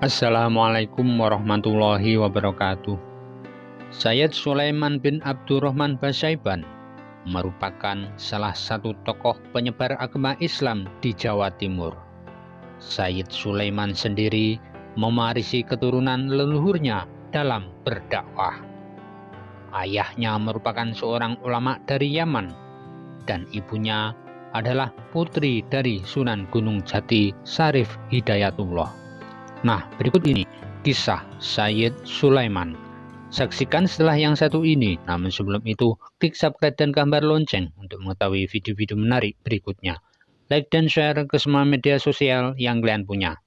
Assalamualaikum warahmatullahi wabarakatuh. Sayyid Sulaiman bin Abdurrahman Basaiban merupakan salah satu tokoh penyebar agama Islam di Jawa Timur. Sayyid Sulaiman sendiri mewarisi keturunan leluhurnya dalam berdakwah. Ayahnya merupakan seorang ulama dari Yaman dan ibunya adalah putri dari Sunan Gunung Jati Syarif Hidayatullah. Nah, berikut ini kisah Sayyid Sulaiman. Saksikan setelah yang satu ini. Namun sebelum itu, klik subscribe dan gambar lonceng untuk mengetahui video-video menarik berikutnya. Like dan share ke semua media sosial yang kalian punya.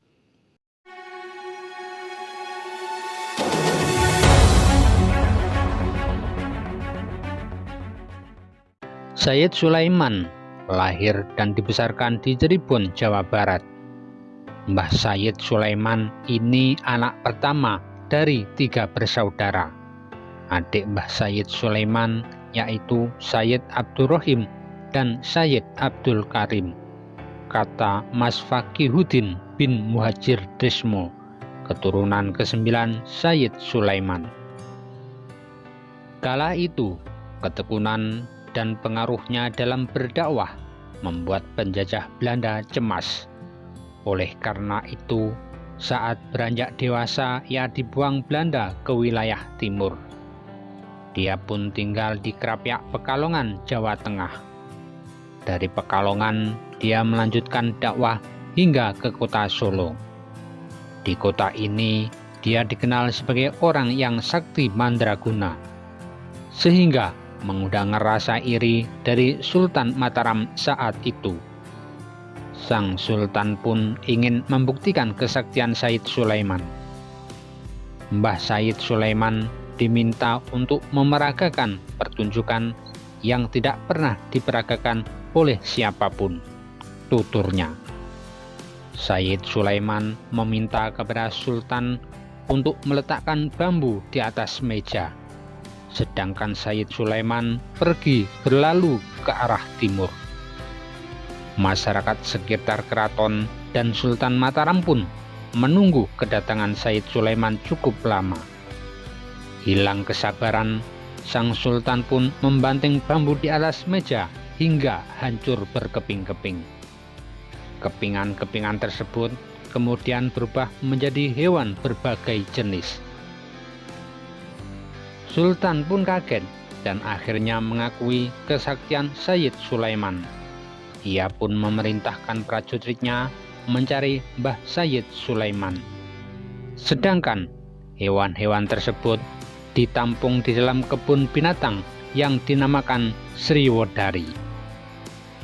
Sayyid Sulaiman lahir dan dibesarkan di Cirebon, Jawa Barat. Mbah Sayyid Sulaiman ini anak pertama dari 3 bersaudara. Adik Mbah Sayyid Sulaiman yaitu Sayyid Abdurrahim dan Sayyid Abdul Karim. Kata Mas Fakihuddin bin Muhajir Desmo, keturunan ke-9 Sayyid Sulaiman. Kala itu, ketekunan dan pengaruhnya dalam berdakwah membuat penjajah Belanda cemas. Oleh karena itu, saat beranjak dewasa, ia dibuang Belanda ke wilayah timur. Dia pun tinggal di Krapyak, Pekalongan, Jawa Tengah. Dari Pekalongan, dia melanjutkan dakwah hingga ke kota Solo. Di kota ini, dia dikenal sebagai orang yang sakti mandraguna, sehingga mengundang rasa iri dari Sultan Mataram saat itu. Sang Sultan pun ingin membuktikan kesaktian Sayyid Sulaiman. Mbah Sayyid Sulaiman diminta untuk memeragakan pertunjukan yang tidak pernah diperagakan oleh siapapun, tuturnya. Sayyid Sulaiman meminta kepada Sultan untuk meletakkan bambu di atas meja, sedangkan Sayyid Sulaiman pergi berlalu ke arah timur. Masyarakat sekitar keraton dan Sultan Mataram pun menunggu kedatangan Sayyid Sulaiman cukup lama. Hilang kesabaran, sang Sultan pun membanting bambu di atas meja hingga hancur berkeping-keping. Kepingan-kepingan tersebut kemudian berubah menjadi hewan berbagai jenis. Sultan pun kaget dan akhirnya mengakui kesaktian Sayyid Sulaiman. Ia pun memerintahkan prajuritnya mencari Mbah Sayyid Sulaiman. Sedangkan hewan-hewan tersebut ditampung di dalam kebun binatang yang dinamakan Sriwodari.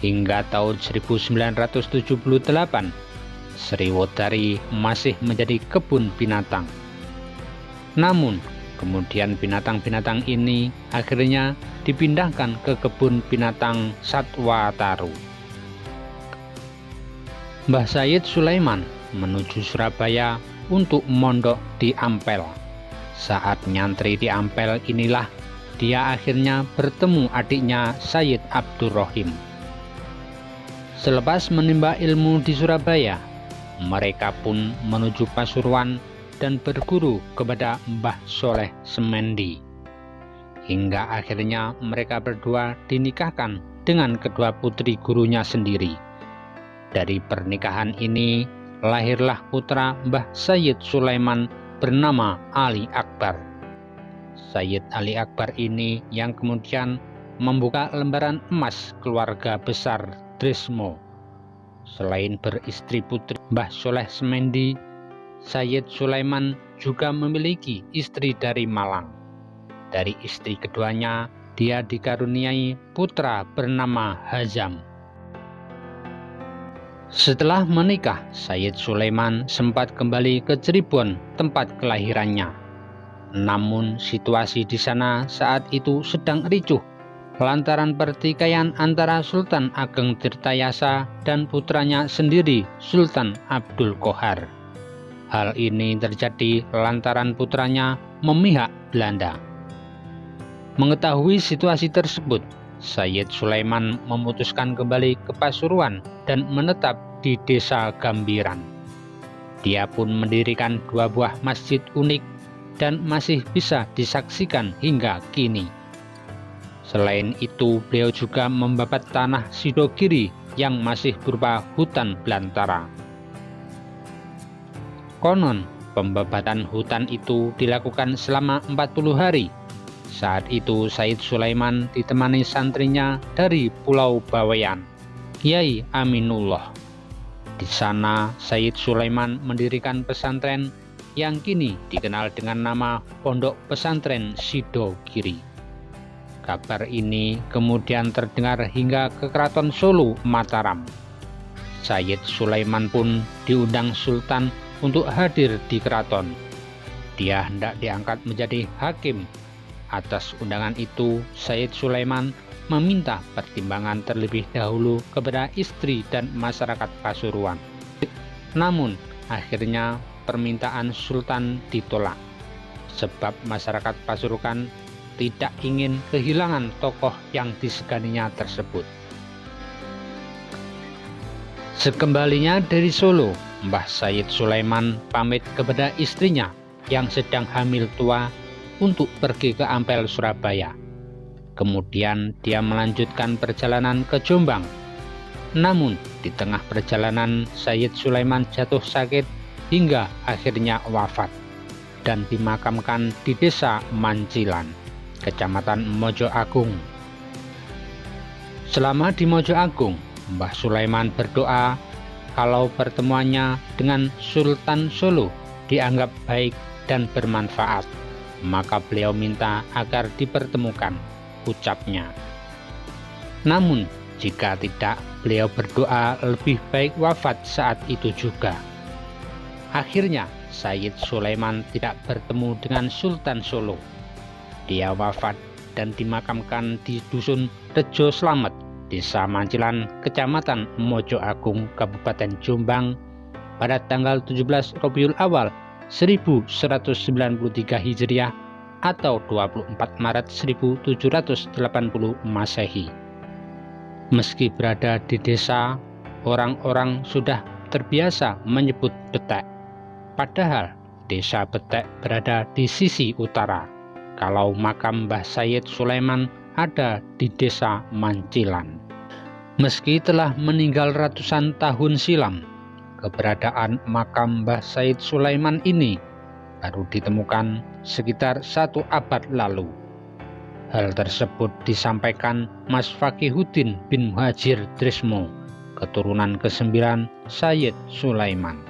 Hingga tahun 1978, Sriwodari masih menjadi kebun binatang. Namun, kemudian binatang-binatang ini akhirnya dipindahkan ke kebun binatang Satwa Taru. Mbah Sayyid Sulaiman menuju Surabaya untuk mondok di Ampel. Saat nyantri di Ampel inilah dia akhirnya bertemu adiknya Sayyid Abdurrahim. Selepas menimba ilmu di Surabaya, mereka pun menuju Pasuruan dan berguru kepada Mbah Soleh Semendi. Hingga akhirnya mereka berdua dinikahkan dengan kedua putri gurunya sendiri. Dari pernikahan ini lahirlah putra Mbah Sayyid Sulaiman bernama Ali Akbar. Sayyid Ali Akbar ini yang kemudian membuka lembaran emas keluarga besar Desmo. Selain beristri putri Mbah Soleh Semendi, Sayyid Sulaiman juga memiliki istri dari Malang. Dari istri keduanya, dia dikaruniai putra bernama Hazam. Setelah menikah, Sayyid Sulaiman sempat kembali ke Cirebon, tempat kelahirannya. Namun situasi di sana saat itu sedang ricuh lantaran pertikaian antara Sultan Ageng Tirtayasa dan putranya sendiri, Sultan Abdul Qohar. Hal ini terjadi lantaran putranya memihak Belanda. Mengetahui situasi tersebut, Sayyid Sulaiman memutuskan kembali ke Pasuruan dan menetap di Desa Gambiran. Dia pun mendirikan 2 buah masjid unik dan masih bisa disaksikan hingga kini. Selain itu, beliau juga membabat tanah Sidogiri yang masih berupa hutan belantara. Konon, pembabatan hutan itu dilakukan selama 40 hari. Saat itu Said Sulaiman ditemani santrinya dari Pulau Bawean, Kiai Aminullah. Di sana Said Sulaiman mendirikan pesantren yang kini dikenal dengan nama Pondok Pesantren Sidogiri. Kabar ini kemudian terdengar hingga ke Keraton Solo, Mataram. Said Sulaiman pun diundang Sultan untuk hadir di keraton. Dia hendak diangkat menjadi hakim. Atas undangan itu, Said Sulaiman meminta pertimbangan terlebih dahulu kepada istri dan masyarakat Pasuruan. Namun, akhirnya permintaan Sultan ditolak, sebab masyarakat Pasuruan tidak ingin kehilangan tokoh yang diseganinya tersebut. Sekembalinya dari Solo, Mbah Said Sulaiman pamit kepada istrinya yang sedang hamil tua untuk pergi ke Ampel, Surabaya. Kemudian dia melanjutkan perjalanan ke Jombang. Namun di tengah perjalanan Said Sulaiman jatuh sakit hingga akhirnya wafat dan dimakamkan di Desa Mancilan, Kecamatan Mojo Agung. Selama di Mojo Agung, Mbah Sulaiman berdoa kalau pertemuannya dengan Sultan Solo dianggap baik dan bermanfaat, maka beliau minta agar dipertemukan, ucapnya. Namun jika tidak, beliau berdoa lebih baik wafat saat itu juga. Akhirnya Said Sulaiman tidak bertemu dengan Sultan Solo. Dia wafat dan dimakamkan di Dusun Rejo Slamet, Desa Mancilan, Kecamatan Mojo Agung, Kabupaten Jombang pada tanggal 17 Rabiul Awal 1193 Hijriah atau 24 Maret 1780 Masehi. Meski berada di desa, orang-orang sudah terbiasa menyebut Betek. Padahal desa Betek berada di sisi utara, kalau makam Mbah Said Sulaiman ada di Desa Mancilan. Meski telah meninggal ratusan tahun silam, keberadaan makam Mbah Said Sulaiman ini baru ditemukan sekitar 1 abad lalu. Hal tersebut disampaikan Mas Fakihuddin bin Muhajir Trismo, keturunan ke-9 Said Sulaiman.